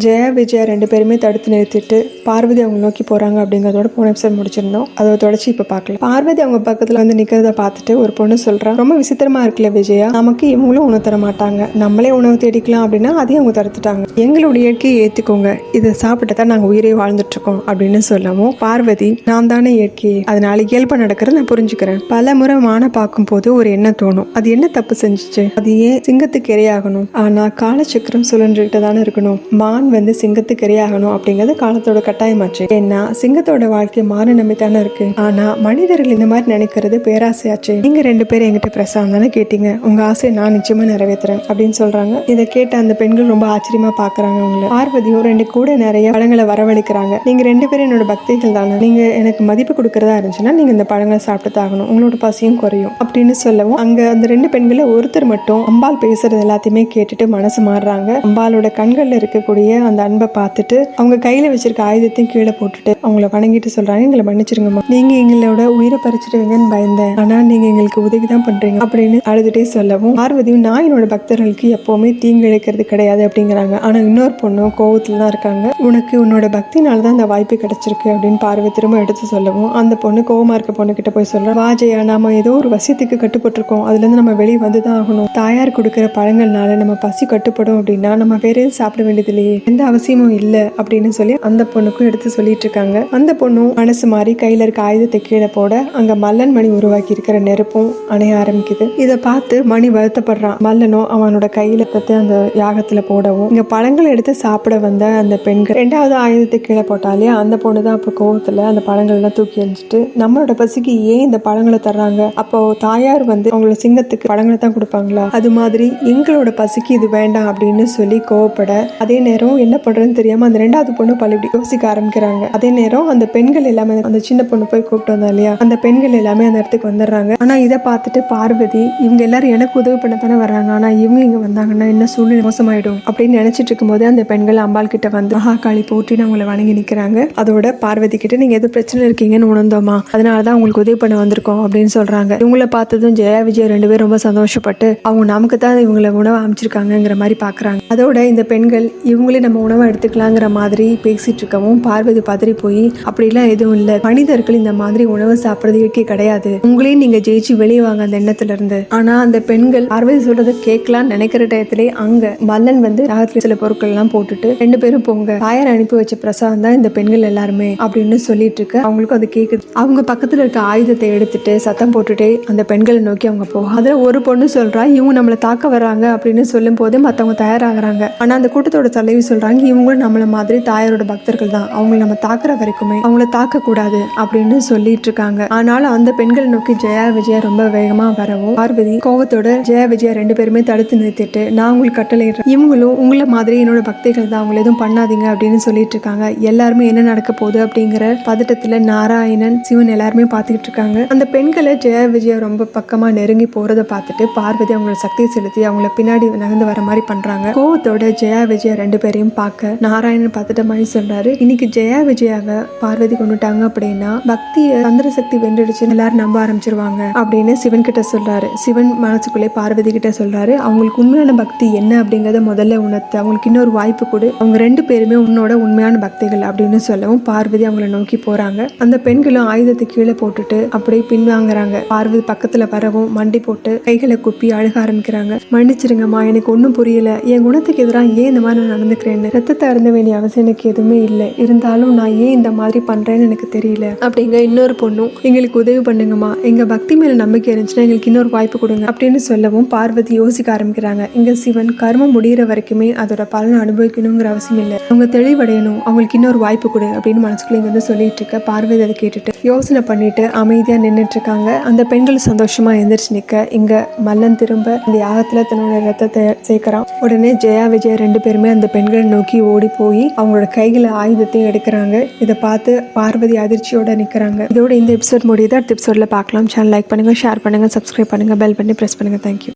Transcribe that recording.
ஜெயா விஜயா 2 பேருமே தடுத்து நிறுத்திட்டு பார்வதி அவங்க நோக்கி போறாங்க அப்படிங்கறதோட போன எபிசோட் முடிச்சிருந்தோம். அதோட தொடர்ச்சி இப்ப பார்க்கலாம். பார்வதி அவங்க பக்கத்துல வந்து நிக்கிறத பார்த்துட்டு ஒரு பொண்ணு சொல்றா, ரொம்ப விசித்திரமா இருக்குல்ல விஜயா, நமக்கு இவங்களும் உணவு தர மாட்டாங்க, நம்மளே உணவு தேடிக்கலாம் அப்படின்னா அதையும் அவங்க தடுத்துட்டாங்க. எங்களுடைய இயற்கையை ஏத்துக்கோங்க, இதை சாப்பிட்டுதான் நாங்க உயிரை வாழ்ந்துட்டு இருக்கோம் அப்படின்னு சொல்லவும் பார்வதி, நான் தானே இயற்கை, அதனால இயல்பா நடக்கிறத நான் புரிஞ்சுக்கிறேன். பல முறை மான பார்க்கும் போது ஒரு எண்ணம் தோணும், அது என்ன தப்பு செஞ்சுச்சு, அது ஏன் சிங்கத்துக்கு இரையாகணும், ஆனா காலச்சக்கரம் சுழன்றுகிட்டு தானே இருக்கணும், மான் வந்து சிங்கத்துக்கு இரையாகணும் அப்படிங்கிறது காலத்தோட கட்டாயமாச்சு. ஏன்னா சிங்கத்தோட வாழ்க்கை மான நம்பி தானே இருக்கு. ஆனா மனிதர்கள் இந்த மாதிரி நினைக்கிறது பேராசையாச்சு. நீங்க 2 பேரும் என்கிட்ட பிரசாதம் தானே கேட்டீங்க, உங்க ஆசையை நான் நிச்சயமா நிறைவேற்றுறேன் அப்படின்னு சொல்றாங்க. இதை கேட்ட அந்த பெண்கள் ரொம்ப ஆச்சரியமா பாக்குறாங்க அவங்கள. பார்வதியும் 2 கூட நிறைய பழங்களை வரவழைக்கிறாங்க. நீங்க 2 பேரும் என்னோட பக்திகள் தானே, நீங்க எனக்கு மதிப்பு கொடுக்கறதா இருந்துச்சுன்னா நீங்க இந்த பழங்களை சாப்பிட்டு ஆகணும், உங்களோட பசியும் குறையும் அப்படின்னு சொல்லவும் அங்க அந்த 2 பெண்களை ஒருத்தர் மட்டும் அம்பாள் பேசுறது எல்லாத்தையுமே கேட்டுட்டு மனசு மாறுறாங்க. அம்பாலோட கண்கள்ல இருக்கக்கூடிய அந்த அன்பை பார்த்துட்டு அவங்க கையில வச்சிருக்க ஆயுதத்தையும் கீழே போட்டுட்டு அவங்கள வணங்கிட்டு சொல்றாங்க, எங்களை மன்னிச்சிருங்கம்மா, நீங்க எங்களோட உயிரை பறிச்சிருவீங்கன்னு பயந்தேன், ஆனா நீங்க எங்களுக்கு உதவிதான் பண்றீங்க அப்படின்னு அழுதுட்டே சொல்லவும் பார்வதியும், நான் என்னோட பக்தர்களுக்கு எப்பவுமே தீங்கு இழைக்கிறது கிடையாது அப்படிங்கிறாங்க. ஆனா இன்னொரு பொண்ணும் கோவத்துல தான் இருக்காங்க, உனக்கு உன்னோட பக்தினாலதான் அந்த வாய்ப்பு கிடைச்சிருக்கு அப்படின்னு பார்வதி திரும்ப எடுத்து சொல்லவும் அந்த பொண்ணு கோவமா இருக்க பொண்ணு கிட்ட போய் சொல்ற, வாஜையா, நாம ஏதோ ஒரு வசியத்துக்கு கட்டுப்பட்டிருக்கோம், அதுல இருந்து நம்ம வெளியே வந்துதான் ஆகணும், தாயார் கொடுக்கிற பழங்கள்னால நம்ம பசி கட்டுப்படும் அப்படின்னா நம்ம வேற எதுவும் சாப்பிட வேண்டியது இல்லையே, எந்த அவசியமும் இல்ல அப்படின்னு சொல்லி அந்த பொண்ணுக்கும் எடுத்து சொல்லிட்டு இருக்காங்க. அந்த பொண்ணும் மனசு மாறி கையில இருக்க ஆயுதத்தை கீழே போட அங்க மல்லன் மணி உருவாக்கி இருக்கிற நெருப்பும் அணைய ஆரம்பிக்குது. இதை பார்த்து மணி வருத்தப்படுறான். மல்லனும் அவனோட கையில அந்த யாகத்துல போடவும் இங்க பழங்களை எடுத்து சாப்பிட வந்த அந்த பெண்கள் 2வது ஆயுதத்தை கீழே போட்டாலே அந்த பொண்ணு தான் அப்ப கோவத்துல அந்த பழங்கள் எல்லாம் தூக்கி எறிஞ்சிட்டு, நம்மளோட பசிக்கு ஏன் இந்த பழங்களை தர்றாங்க, அப்போ தாயார் வந்து அவங்களோட சிங்கத்துக்கு பழங்களை தான் கொடுப்பாங்களா, அது மாதிரி எங்களோட பசிக்கு இது வேண்டாம் அப்படின்னு சொல்லி கோவப்பட, அதே நேரம் என்ன பண்றதுன்னு தெரியாம அந்த 2வது பொண்ணு பள்ளிப்படி யோசிக்க ஆரம்பிக்கிறாங்க. அதே நேரம் அந்த பெண்கள் எல்லாமே அந்த சின்ன பொண்ணு போய் கூப்பிட்டு வந்தா இல்லையா, அந்த பெண்கள் எல்லாமே அந்த இடத்துக்கு வந்துடுறாங்க. ஆனா இதை பார்த்துட்டு பார்வதி, இவங்க எல்லாரும் எனக்கு உதவி பண்ண தானே வர்றாங்க, ஆனா இவங்க இங்க வந்தாங்கன்னா என்ன சூழ்நிலை மோசமாயிடும் அப்படின்னு நினைச்சிட்டு இருக்கும் போது அந்த பெண்கள் அம்பாள் கிட்ட வந்து மகாகாளி போற்றி அவங்களை வணங்கி நிக்கிறாங்க. அதோட பார்வதி கிட்ட, நீங்க எது பிரச்சனை இருக்கீங்கன்னு உணர்ந்தோமா, அதனாலதான் உங்களுக்கு உதவி பண்ண வந்திருக்கோம் அப்படின்னு சொல்றாங்க. இவங்களை பார்த்ததும் ஜெயா விஜயா 2 பேரும் ரொம்ப சந்தோஷப்பட்டு அவங்க நமக்கு தான் இவங்களை உணவு அமைச்சிருக்காங்கிற மாதிரி பாக்குறாங்க. அதோட இந்த பெண்கள் இவங்களே நம்ம உணவை எடுத்துக்கலாங்கிற மாதிரி பேசிட்டு இருக்கவும் பார்வதி பதறி போய், அப்படிலாம் எதுவும் இல்ல, மனிதர்கள் இந்த மாதிரி உணவு சாப்பிடுறது இயற்கை கிடையாது, உங்களையும் நீங்க ஜெயிச்சு வெளியே வாங்க அந்த எண்ணத்துல இருந்து. ஆனா அந்த பெண்கள் பார்வதி சொல்றதை கேட்கலாம்னு நினைக்கிற டயத்திலே அங்க மல்லன் வந்து யாகத்துல சில பொருட்கள் எல்லாம் போட்டுட்டு 2 பேரும் போங்க, தாயார் அனுப்பி வச்ச பிரசாதம் தான் இந்த பெண்கள் எல்லாருமே அப்படின்னு சொல்லிட்டு இருக்கு. அவங்களுக்கும் அது கேக்குது. அவங்க பக்கத்துல இருக்க ஆயுதத்தை எடுத்துட்டு சத்தம் போட்டுட்டே அந்த பெண்களை நோக்கி அவங்க போக, அதுல ஒரு பொண்ணு சொல்றா, இவங்க நம்மளை தாக்க வர்றாங்க அப்படின்னு சொல்லும் போது மத்தவங்க தயாராகிறாங்க. ஆனா அந்த கூட்டத்தோட தலைவி சொல்றாங்க, இவங்களும் நம்மள மாதிரி தாயாரோட பக்தர்கள் தான், அவங்களை நம்ம தாக்குற வரைக்குமே அவங்கள தாக்க கூடாது அப்படின்னு சொல்லிட்டு இருக்காங்க. ஆனாலும் அந்த பெண்களை நோக்கி ஜெயா விஜயா ரொம்ப வேகமா வரவும் பார்வதி கோவத்தோட ஜெயா விஜயா 2 பேருமே தடுத்து நிறுத்திட்டு, நான் உங்களுக்கு கட்டளையிடுறேன், இவங்களும் உங்களை மாதிரி என்னோட பக்திகள் தான், அவங்களை எதுவும் பண்ணாதீங்க அப்படின்னு சொல்லிட்டு இருக்காங்க. எல்லாருமே என்ன நடக்க போகுது அப்படிங்கிற பதட்டத்துல நாராயணன், சிவன் எல்லாருமே பார்த்துக்கிட்டு இருக்காங்க. அந்த பெண்களை ஜெயா விஜயா ரொம்ப பக்கமா நெருங்கி போறதை பார்த்துட்டு பார்வதி அவங்களோட சக்தியை செலுத்தி அவங்கள பின்னாடி நகர்ந்து வர மாதிரி பண்றாங்க. கோவத்தோட ஜெயா விஜயா 2 பேரையும் பார்க்க நாராயணன் பார்த்துட்ட மாதிரி சொல்றாரு, இன்னைக்கு ஜெயா விஜயாவை பார்வதி கொண்டுட்டாங்க அப்படின்னா பக்திய சந்திர சக்தி வென்றுடுச்சு எல்லாரும் நம்ப ஆரம்பிச்சிருவாங்க அப்படின்னு சிவன் கிட்ட சொல்றாரு. சிவன் மனசுக்குள்ளே பார்வதி கிட்ட சொல்றாரு, அவங்களுக்கு உண்மையான பக்தி என்ன அப்படிங்கறத முதல்ல உணர்த்து, அவங்களுக்கு இன்னொரு வாய்ப்பு கொடு, அவங்க 2 பேருமே உன்னோட உண்மையான பக்திகள் அப்படின்னு சொல்லவும் பார்வதி அவங்கள நோக்கி போறாங்க. அந்த பெண்களும் ஆயுதத்தை கீழே போட்டுட்டு அப்படியே பின்வாங்குறாங்க. பார்வதி பக்கத்துல வரவும் மண்டி போட்டு கைகளை குப்பி அழுக ஆரம்பிக்கிறாங்க. மன்னிச்சிருங்கம்மா, எனக்கு ஒன்னும் புரியல, என் குணத்துக்கு எதிராக ஏன் இந்த மாதிரி நான் நடந்துக்கிறேன்னு, ரத்தத்தை அருந்த வேண்டிய அவசியம் எனக்கு எதுவுமே இல்லை, இருந்தாலும் நான் ஏன் இந்த மாதிரி பண்றேன்னு எனக்கு தெரியல அப்படிங்க. இன்னொரு பொண்ணும், எங்களுக்கு உதவி பண்ணுங்கம்மா, எங்க பக்தி மேல நம்பிக்கை இருந்துச்சுன்னா எங்களுக்கு இன்னொரு வாய்ப்பு கொடுங்க அப்படின்னு சொல்லவும் பார்வதி யோசிக்க ஆரம்பிக்கிறாங்க. இங்க சிவன் கர்மம் முடிகிற வரைக்குமே அதோட பலனை அனுபவிக்கணுங்கிற அவசியம் இல்லை, அவங்க தெளிவடையணும், அவங்களுக்கு இன்னொரு வாய்ப்பு கொடு அப்படின்னு மனசுக்குள்ள இங்க வந்து சொல்லிட்டு இருக்க. பார்வதி அதை கேட்டுட்டு யோசனை பண்ணிட்டு அமைதியா நின்றுட்டு இருக்காங்க. அந்த பெண்கள் சந்தோஷமா எந்திரிச்சு நிக்க இங்க மல்லன் திரும்ப இந்த யாகத்துல தன்னோட ரத்தத்தை சேர்க்கிறான். உடனே ஜெயா விஜயா 2 பேருமே அந்த பெண்களை நோக்கி ஓடி போய் அவங்களோட கைகளை ஆயுதத்தையும் எடுக்கிறாங்க. இதை பார்த்து பார்வதி அதிர்ச்சியோட நிக்கிறாங்க. இதோட இந்த எபிசோட் முடியுது. அடுத்த எபிசோட்ல பார்க்கலாம். சேனல் லைக் பண்ணுங்க, ஷேர் பண்ணுங்க, சப்ஸ்கிரைப் பண்ணுங்க, பெல் பண்ணி பிரஸ் பண்ணுங்க. தேங்க்யூ.